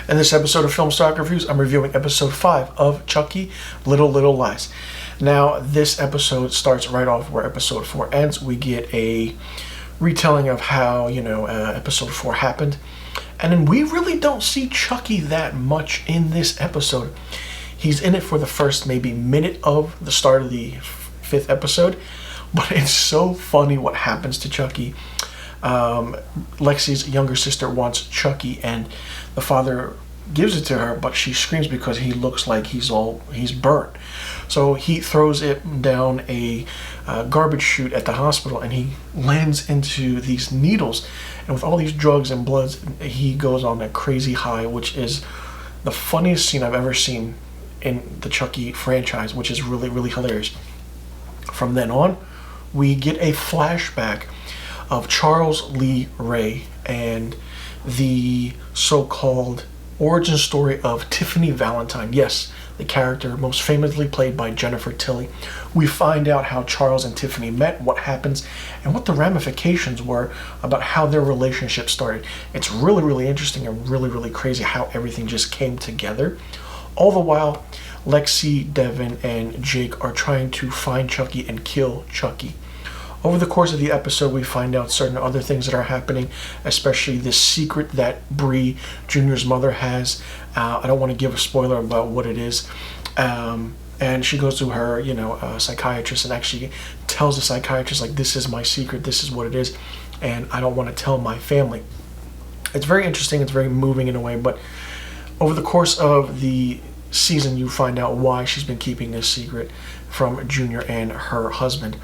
In this episode of Film Stock Reviews, I'm reviewing episode 5 of Chucky, Little Little Lies. Now, this episode starts right off where episode 4 ends. We get a retelling of how, episode 4 happened. And then we really don't see Chucky that much in this episode. He's in it for the first maybe minute of the start of the 5th episode. But it's so funny what happens to Chucky. Lexi's younger sister wants Chucky, and the father gives it to her, but she screams because he looks like he's burnt. So he throws it down a garbage chute at the hospital, and he lands into these needles. And with all these drugs and bloods, he goes on a crazy high, which is the funniest scene I've ever seen in the Chucky franchise, which is really, really hilarious. From then on, we get a flashback of Charles Lee Ray and the so-called origin story of Tiffany Valentine. Yes, the character most famously played by Jennifer Tilly. We find out how Charles and Tiffany met, what happens, and what the ramifications were about how their relationship started. It's really, really interesting and really, really crazy how everything just came together. All the while, Lexi, Devin, and Jake are trying to find Chucky and kill Chucky. Over the course of the episode, we find out certain other things that are happening, especially this secret that Bree Jr.'s mother has. I don't want to give a spoiler about what it is. And she goes to her, psychiatrist, and actually tells the psychiatrist, like, this is my secret, this is what it is, and I don't want to tell my family. It's very interesting, it's very moving in a way, but over the course of the season, you find out why she's been keeping this secret from Junior and her husband.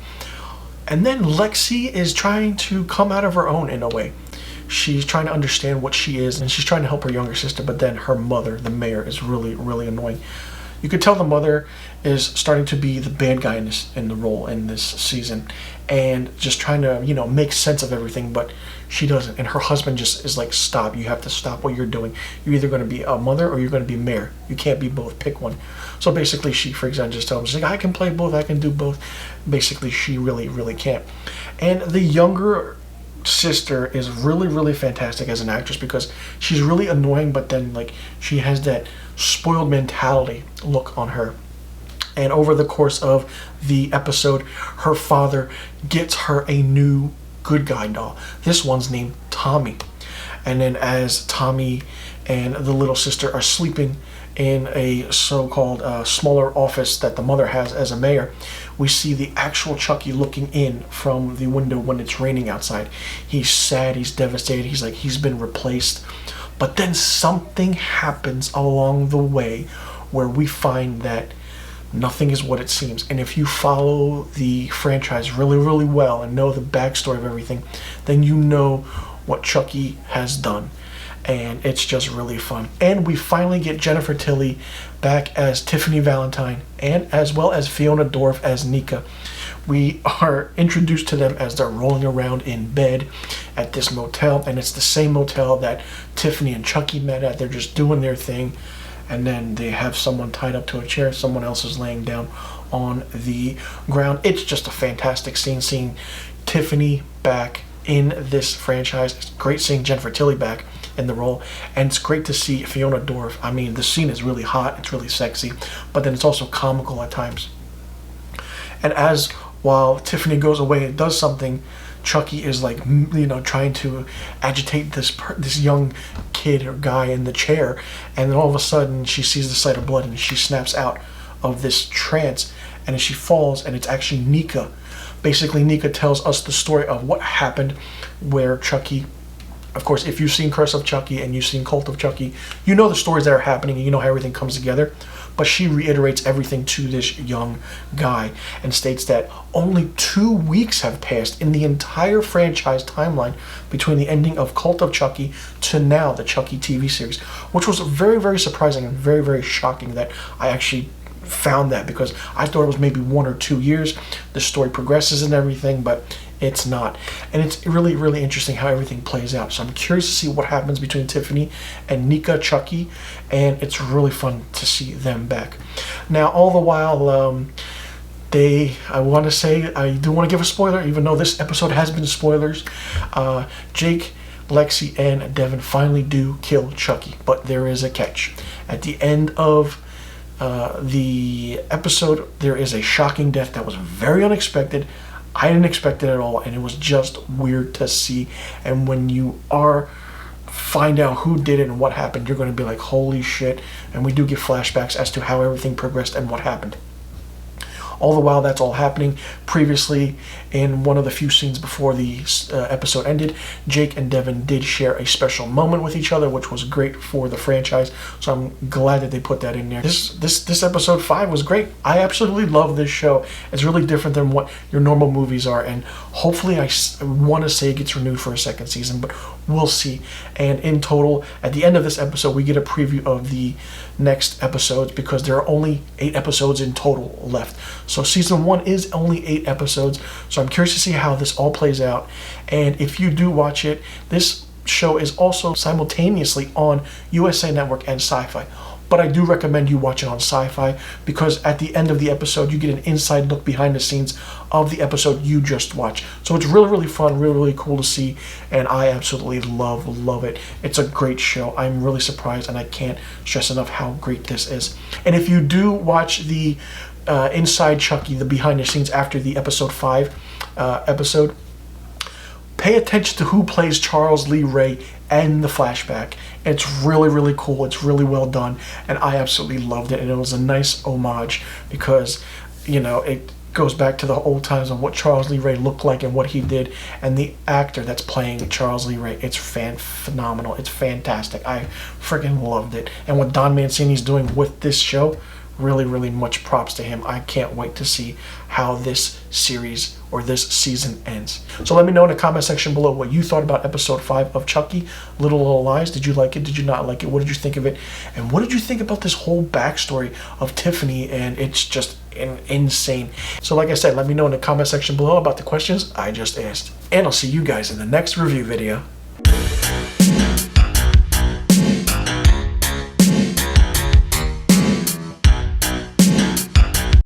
And then Lexi is trying to come out of her own in a way. She's trying to understand what she is, and she's trying to help her younger sister, but then her mother, the mayor, is really, really annoying. You could tell the mother is starting to be the bad guy in the role in this season, and just trying to, make sense of everything, but she doesn't. And her husband just is like, stop, you have to stop what you're doing. You're either going to be a mother or you're going to be mayor. You can't be both, pick one. So basically she freaks out and just tells him, she's like, I can play both, I can do both. Basically, she really, really can't. And the younger sister is really, really fantastic as an actress because she's really annoying, but then she has that spoiled mentality look on her. And over the course of the episode, her father gets her a new good guy doll. This one's named Tommy. And then as Tommy and the little sister are sleeping in a so-called smaller office that the mother has as a mayor, we see the actual Chucky looking in from the window when it's raining outside. He's sad, he's devastated, he's been replaced. But then something happens along the way where we find that nothing is what it seems. And if you follow the franchise really, really well and know the backstory of everything, then you know what Chucky has done. And it's just really fun. And we finally get Jennifer Tilly back as Tiffany Valentine, and as well as Fiona Dorff as Nika. We are introduced to them as they're rolling around in bed at this motel, and it's the same motel that Tiffany and Chucky met at. They're just doing their thing, and then they have someone tied up to a chair, someone else is laying down on the ground. It's just a fantastic scene, seeing Tiffany back in this franchise. It's great seeing Jennifer Tilly back in the role, and it's great to see Fiona Dorff. I mean, the scene is really hot, it's really sexy, but then it's also comical at times. And while Tiffany goes away and does something, Chucky is trying to agitate this young kid or guy in the chair, and then all of a sudden she sees the sight of blood and she snaps out of this trance, and as she falls, and it's actually Nika. Basically, Nika tells us the story of what happened where Chucky, of course, if you've seen Curse of Chucky and you've seen Cult of Chucky, you know the stories that are happening and you know how everything comes together. But she reiterates everything to this young guy and states that only 2 weeks have passed in the entire franchise timeline between the ending of Cult of Chucky to now, the Chucky TV series, which was very, very surprising and very, very shocking that I actually found that, because I thought it was maybe 1 or 2 years. The story progresses and everything, but it's not. And it's really, really interesting how everything plays out. So I'm curious to see what happens between Tiffany and Nika Chucky, and it's really fun to see them back. Now, all the while, I do want to give a spoiler, even though this episode has been spoilers. Jake Lexi and Devin finally do kill Chucky, but there is a catch. At the end of the episode, there is a shocking death that was very unexpected. I didn't expect it at all, and it was just weird to see. And when you find out who did it and what happened, you're going to be like, holy shit. And we do get flashbacks as to how everything progressed and what happened. All the while that's all happening, previously in one of the few scenes before the episode ended, Jake and Devin did share a special moment with each other, which was great for the franchise. So I'm glad that they put that in there. This episode 5 was great. I absolutely love this show. It's really different than what your normal movies are, and hopefully I want to say it gets renewed for a second season, but we'll see. And in total, at the end of this episode, we get a preview of the next episodes, because there are only 8 episodes in total left. So season 1 is only 8 episodes. So I'm curious to see how this all plays out. And if you do watch it, this show is also simultaneously on USA Network and Sci-Fi. But I do recommend you watch it on Sci-Fi, because at the end of the episode, you get an inside look behind the scenes of the episode you just watched. So it's really, really fun, really, really cool to see, and I absolutely love it. It's a great show. I'm really surprised, and I can't stress enough how great this is. And if you do watch the Inside Chucky, the behind the scenes after the episode 5 episode, pay attention to who plays Charles Lee Ray and the flashback. It's really, really cool. It's really well done, and I absolutely loved it. And it was a nice homage, because, you know, it goes back to the old times of what Charles Lee Ray looked like and what he did, and the actor that's playing Charles Lee Ray, it's phenomenal. It's fantastic. I freaking loved it. And what Don Mancini's doing with this show, really, really much props to him. I can't wait to see how this series or this season ends. So let me know in the comment section below what you thought about episode 5 of Chucky, Little Lies. Did you like it? Did you not like it? What did you think of it? And what did you think about this whole backstory of Tiffany? And it's just insane. So like I said, let me know in the comment section below about the questions I just asked. And I'll see you guys in the next review video.